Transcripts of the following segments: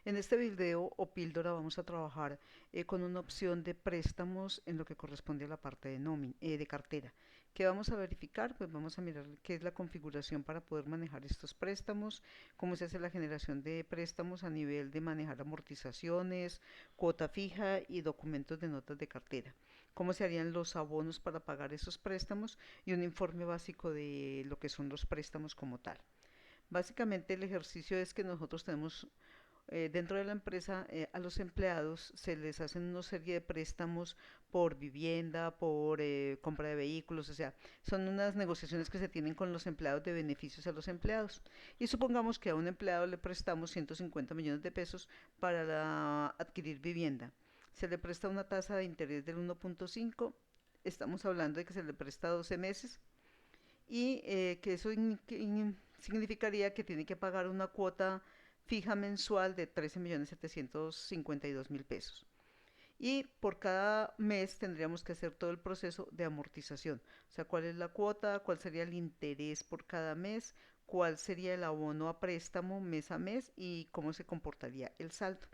En este video o píldora vamos a trabajar con una opción de préstamos en lo que corresponde a la parte de cartera. ¿Qué vamos a verificar? Pues vamos a mirar qué es la configuración para poder manejar estos préstamos, cómo se hace la generación de préstamos a nivel de manejar amortizaciones, cuota fija y documentos de notas de cartera. Cómo se harían los abonos para pagar esos préstamos y un informe básico de lo que son los préstamos como tal. Básicamente el ejercicio es que nosotros tenemos dentro de la empresa a los empleados se les hacen una serie de préstamos por vivienda, por compra de vehículos, o sea, son unas negociaciones que se tienen con los empleados de beneficios a los empleados. Y supongamos que a un empleado le prestamos 150 millones de pesos para adquirir vivienda. Se le presta una tasa de interés del 1.5, estamos hablando de que se le presta 12 meses y que eso significaría que tiene que pagar una cuota fija mensual de 13.752.000 pesos. Y por cada mes tendríamos que hacer todo el proceso de amortización. O sea, cuál es la cuota, cuál sería el interés por cada mes, cuál sería el abono a préstamo mes a mes y cómo se comportaría el saldo.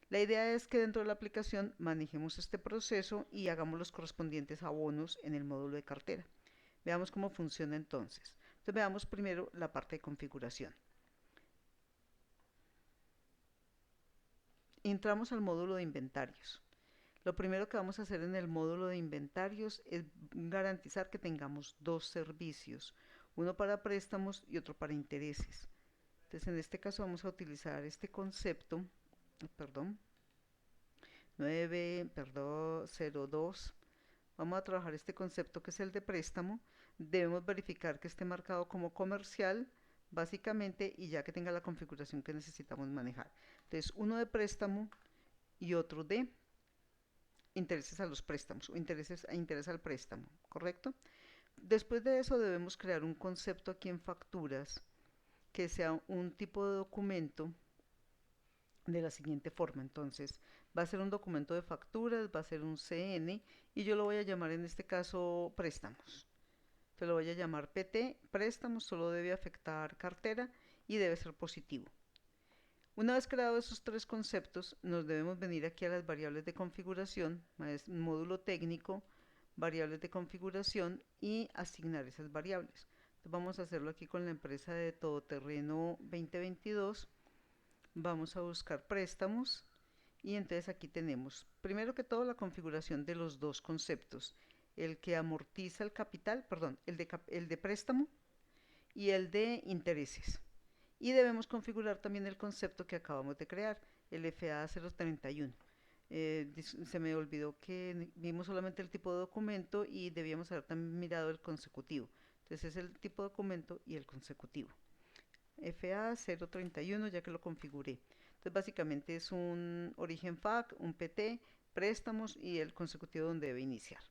La idea es que dentro de la aplicación manejemos este proceso y hagamos los correspondientes abonos en el módulo de cartera. Veamos cómo funciona entonces. Entonces veamos primero la parte de configuración. Entramos al módulo de inventarios. Lo primero que vamos a hacer en el módulo de inventarios es garantizar que tengamos dos servicios, uno para préstamos y otro para intereses. Entonces en este caso vamos a utilizar este concepto, perdón, 902. Vamos a trabajar este concepto que es el de préstamo. Debemos verificar que esté marcado como comercial, básicamente, y ya que tenga la configuración que necesitamos manejar. Entonces, uno de préstamo y otro de intereses a los préstamos, o interés al préstamo, ¿correcto? Después de eso debemos crear un concepto aquí en facturas que sea un tipo de documento de la siguiente forma. Entonces, va a ser un documento de facturas, va a ser un CN y yo lo voy a llamar en este caso préstamos. Te lo voy a llamar PT, préstamos, solo debe afectar cartera y debe ser positivo. Una vez creados esos tres conceptos, nos debemos venir aquí a las variables de configuración, módulo técnico, variables de configuración y asignar esas variables. Entonces vamos a hacerlo aquí con la empresa de Todoterreno 2022. Vamos a buscar préstamos y entonces aquí tenemos primero que todo la configuración de los dos conceptos, el que amortiza el capital, perdón, el de préstamo y el de intereses. Y debemos configurar también el concepto que acabamos de crear, el FA031. Se me olvidó que vimos solamente el tipo de documento y debíamos haber también mirado el consecutivo. Entonces es el tipo de documento y el consecutivo. FA031 ya que lo configuré. Entonces básicamente es un origen FAC, un PT, préstamos y el consecutivo donde debe iniciar.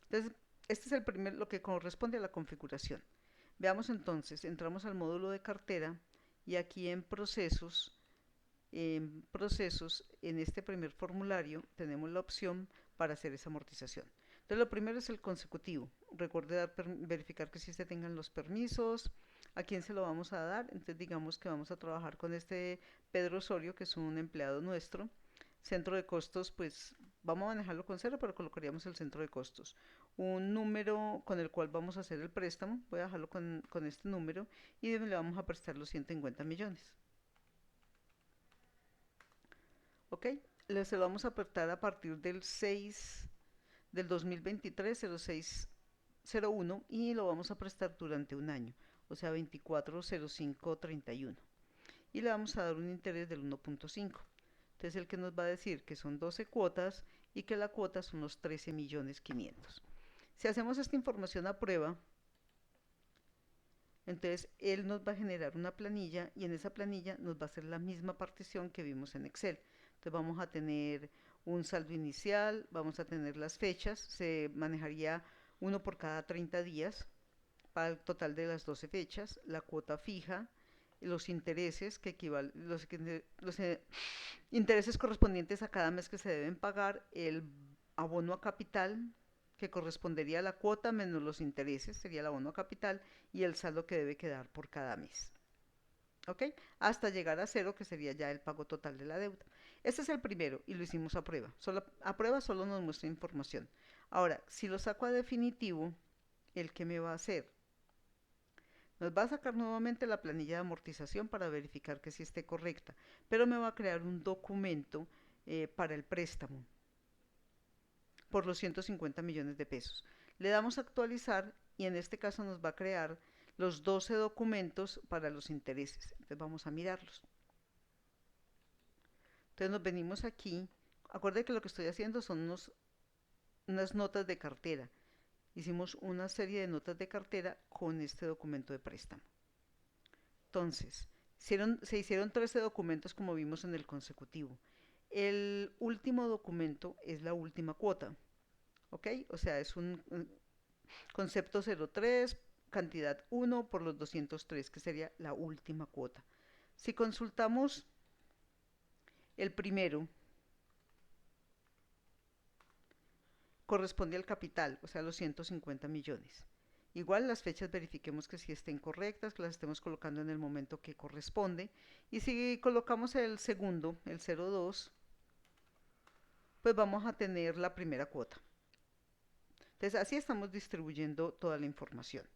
Entonces este es el primer, lo que corresponde a la configuración. Veamos entonces, entramos al módulo de cartera y aquí en este primer formulario tenemos la opción para hacer esa amortización. Entonces lo primero es el consecutivo. Recuerde verificar que sí se tengan los permisos, a quién se lo vamos a dar. Entonces digamos que vamos a trabajar con este Pedro Osorio, que es un empleado nuestro. Centro de costos, pues vamos a manejarlo con cero, pero colocaríamos el centro de costos. Un número con el cual vamos a hacer el préstamo, voy a dejarlo con este número y le vamos a prestar los 150 millones. ¿Ok? Se lo vamos a prestar a partir del 6 del 2023, 0601 y lo vamos a prestar durante un año, o sea 240531. Y le vamos a dar un interés del 1.5. Entonces el que nos va a decir que son 12 cuotas y que la cuota son los 13.500.000. Si hacemos esta información a prueba, entonces él nos va a generar una planilla y en esa planilla nos va a hacer la misma partición que vimos en Excel. Entonces vamos a tener un saldo inicial, vamos a tener las fechas, se manejaría uno por cada 30 días para el total de las 12 fechas, la cuota fija, los intereses que equivalen, los intereses correspondientes a cada mes que se deben pagar, el abono a capital que correspondería a la cuota menos los intereses, sería el abono a capital y el saldo que debe quedar por cada mes. ¿ok? Hasta llegar a cero, que sería ya el pago total de la deuda. Este es el primero y lo hicimos a prueba. A prueba solo nos muestra información. Ahora, si lo saco a definitivo, ¿el qué me va a hacer? Nos va a sacar nuevamente la planilla de amortización para verificar que sí esté correcta, pero me va a crear un documento para el préstamo por los 150 millones de pesos. Le damos a actualizar y en este caso nos va a crear los 12 documentos para los intereses. Entonces vamos a mirarlos. Entonces nos venimos aquí. Acuérdense que lo que estoy haciendo son unas notas de cartera. Hicimos una serie de notas de cartera con este documento de préstamo. Entonces, se hicieron 13 documentos como vimos en el consecutivo. El último documento es la última cuota, ¿ok? O sea, es un concepto 03, cantidad 1 por los 203, que sería la última cuota. Si consultamos el primero, corresponde al capital, o sea, los 150 millones. Igual las fechas verifiquemos que si estén correctas, que las estemos colocando en el momento que corresponde. Y si colocamos el segundo, el 02, pues vamos a tener la primera cuota. Entonces así estamos distribuyendo toda la información.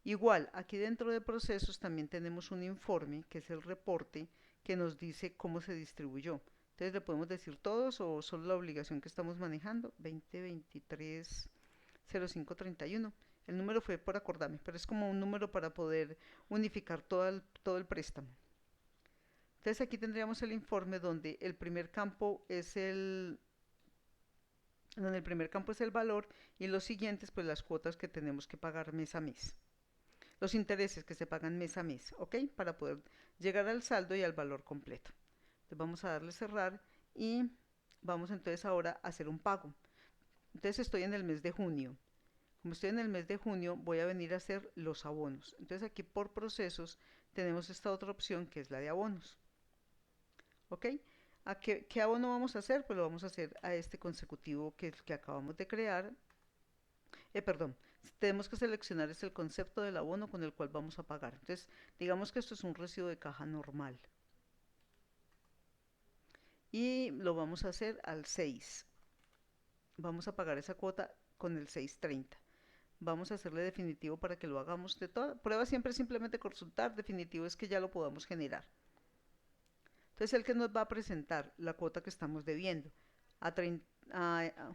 Igual, aquí dentro de procesos también tenemos un informe, que es el reporte, que nos dice cómo se distribuyó. Entonces le podemos decir todos o solo la obligación que estamos manejando, 2023 0531. El número fue por acordarme, pero es como un número para poder unificar todo el préstamo. Entonces aquí tendríamos el informe donde el primer campo es donde el primer campo es el valor y los siguientes pues las cuotas que tenemos que pagar mes a mes. Los intereses que se pagan mes a mes, ¿ok? Para poder llegar al saldo y al valor completo. Entonces vamos a darle cerrar y vamos entonces ahora a hacer un pago. Entonces estoy en el mes de junio. Como estoy en el mes de junio, voy a venir a hacer los abonos. Entonces aquí por procesos tenemos esta otra opción que es la de abonos. ¿Ok? ¿A qué abono vamos a hacer? Pues lo vamos a hacer a este consecutivo que acabamos de crear. Perdón, tenemos que seleccionar el concepto del abono con el cual vamos a pagar. Entonces, digamos que esto es un recibo de caja normal. Y lo vamos a hacer al 6. Vamos a pagar esa cuota con el 630. Vamos a hacerle definitivo para que lo hagamos de toda. Prueba siempre simplemente consultar, definitivo es que ya lo podamos generar. Entonces el que nos va a presentar la cuota que estamos debiendo. A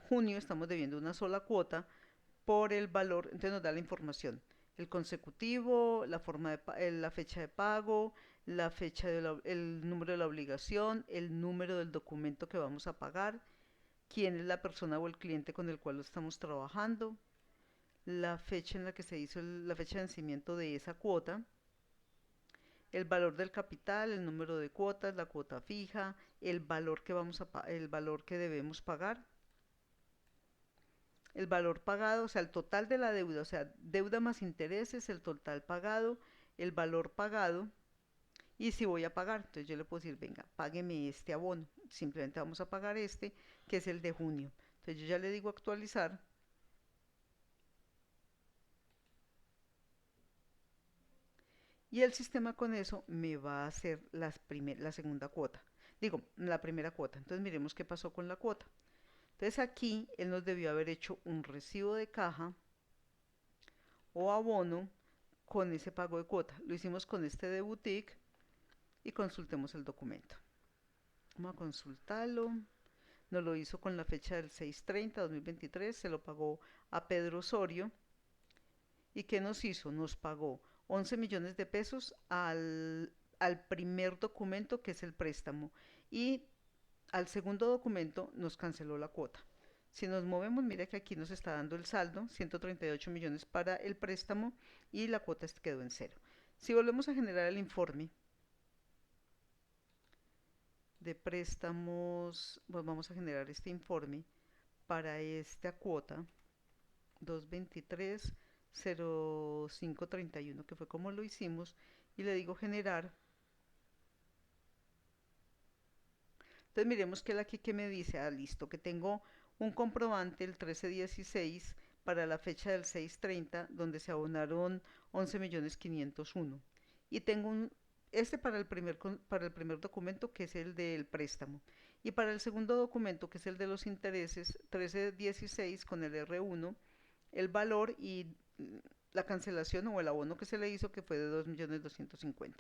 junio estamos debiendo una sola cuota por el valor, entonces nos da la información. El consecutivo, la fecha de pago, el número de la obligación, el número del documento que vamos a pagar, quién es la persona o el cliente con el cual lo estamos trabajando, la fecha en la que se hizo la fecha de vencimiento de esa cuota, el valor del capital, el número de cuotas, la cuota fija, el valor que debemos pagar, el valor pagado, o sea, el total de la deuda, o sea, deuda más intereses, el total pagado, el valor pagado y si voy a pagar. Entonces yo le puedo decir, venga, págueme este abono. Simplemente vamos a pagar este, que es el de junio. Entonces yo ya le digo actualizar. Y el sistema con eso me va a hacer la segunda cuota. Digo, la primera cuota. Entonces miremos qué pasó con la cuota. Entonces aquí él nos debió haber hecho un recibo de caja o abono con ese pago de cuota. Lo hicimos con este de boutique y consultemos el documento. Vamos a consultarlo. Nos lo hizo con la fecha del 6/30/2023. Se lo pagó a Pedro Osorio. ¿Y qué nos hizo? Nos pagó 11 millones de pesos al primer documento que es el préstamo y al segundo documento nos canceló la cuota. Si nos movemos, mira que aquí nos está dando el saldo, 138 millones para el préstamo y la cuota quedó en cero. Si volvemos a generar el informe de préstamos, pues vamos a generar este informe para esta cuota 223 0531, que fue como lo hicimos, y le digo generar. Entonces miremos que él aquí que me dice, listo, que tengo un comprobante el 1316 para la fecha del 630 donde se abonaron 11.501.000 y tengo este para el primer documento, que es el del préstamo. Y para el segundo documento, que es el de los intereses, 1316 con el R1, el valor y la cancelación o el abono que se le hizo, que fue de 2.250.000.